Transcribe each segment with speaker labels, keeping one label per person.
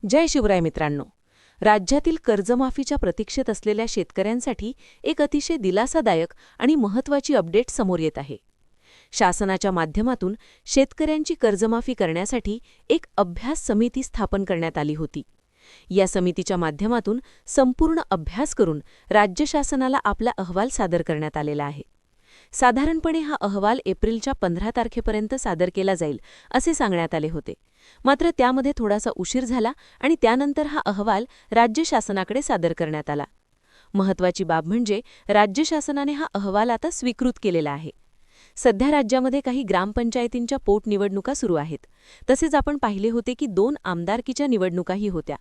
Speaker 1: जय शिवराय मित्रांनो. राज्यातील कर्जमाफीच्या प्रतीक्षेत असलेल्या शेतकऱ्यांसाठी एक अतिशय दिलासादायक आणि महत्त्वाची अपडेट समोर येत आहे. शासनाच्या माध्यमातून शेतकऱ्यांची कर्जमाफी करण्यासाठी एक अभ्यास समिती स्थापन करण्यात आली होती. या समितीच्या माध्यमातून संपूर्ण अभ्यास करून राज्य शासनाला आपला अहवाल सादर करण्यात आलेला आहे. साधारणपणे हा अहवाल एप्रिलच्या 15 तारखेपर्यंत सादर केला जाईल असे सांगण्यात आले होते. मात्र त्यामध्ये थोडासा उशीर झाला आणि त्यानंतर हा अहवाल राज्य शासनाकडे सादर करण्यात आला. महत्त्वाची बाब म्हणजे राज्य शासनाने हा अहवाल आता स्वीकृत केलेला आहे. सध्या राज्यामध्ये काही ग्रामपंचायतींच्या पोटनिवडणुका सुरू आहेत. तसेच आपण पाहिले होते की 2 आमदारकीच्या निवडणुकाही होत्या.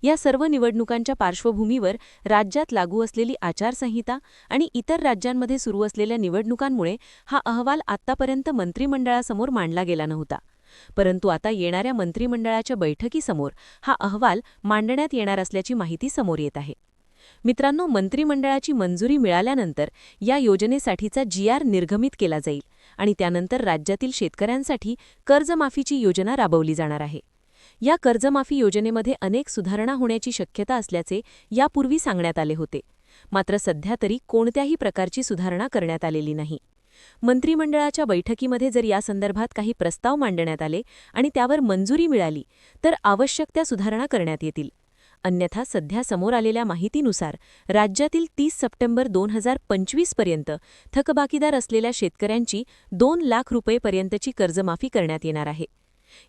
Speaker 1: या सर्व निवडणुकांच्या पार्श्वभूमीवर राज्यात लागू असलेली आचारसंहिता आणि इतर राज्यांमध्ये सुरू असलेल्या निवडणुकांमुळे हा अहवाल आत्तापर्यंत मंत्रिमंडळासमोर मांडला गेला नव्हता. परंतु आता येणाऱ्या मंत्रिमंडळाच्या बैठकीसमोर हा अहवाल मांडण्यात येणार असल्याची माहिती समोर येत आहे. मित्रांनो, मंत्रिमंडळाची मंजुरी मिळाल्यानंतर या योजनेसाठीचा GR निर्गमित केला जाईल आणि त्यानंतर राज्यातील शेतकऱ्यांसाठी कर्जमाफीची योजना राबवली जाणार आहे. या कर्जमाफी योजनेमध्ये अनेक सुधारणा होण्याची शक्यता असल्याचे यापूर्वी सांगण्यात आले होते. मात्र सध्या तरी कोणत्याही प्रकारची सुधारणा करण्यात आलेली नाही. मंत्रिमंडळाच्या बैठकीमध्ये जर यासंदर्भात काही प्रस्ताव मांडण्यात आले आणि त्यावर मंजुरी मिळाली तर आवश्यक त्या सुधारणा करण्यात येतील. अन्यथा सध्या समोर आलेल्या माहितीनुसार राज्यातील 30 सप्टेंबर 2025 पर्यंत थकबाकीदार असलेल्या शेतकऱ्यांची 2 लाख रुपयेपर्यंतची कर्जमाफी करण्यात येणार आहे.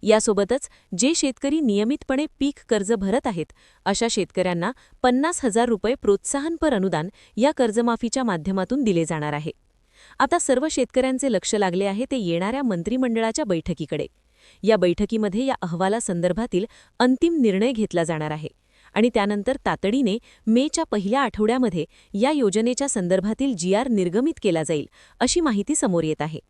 Speaker 1: यासोबतच जे शेतकरी नियमितपणे पीक कर्ज भरत आहेत अशा शेतकऱ्यांना 50,000 रुपये प्रोत्साहनपर अनुदान या कर्जमाफीच्या माध्यमातून दिले जाणार आहे. आता सर्व शेतकऱ्यांचे लक्ष लागले आहे ते येणाऱ्या मंत्रिमंडळाच्या बैठकीकडे. या बैठकीमध्ये या अहवालासंदर्भातील अंतिम निर्णय घेतला जाणार आहे आणि त्यानंतर तातडीने मेच्या पहिल्या आठवड्यामध्ये या योजनेच्या संदर्भातील GR निर्गमित केला जाईल अशी माहिती समोर येत आहे.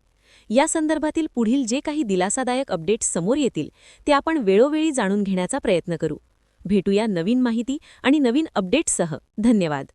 Speaker 1: या संदर्भातील पुढील जे काही दिलासादायक अपडेट्स समोर येतील ते आपण वेळोवेळी जाणून घेण्याचा प्रयत्न करू. भेटूया नवीन माहिती आणि नवीन अपडेट्ससह. धन्यवाद.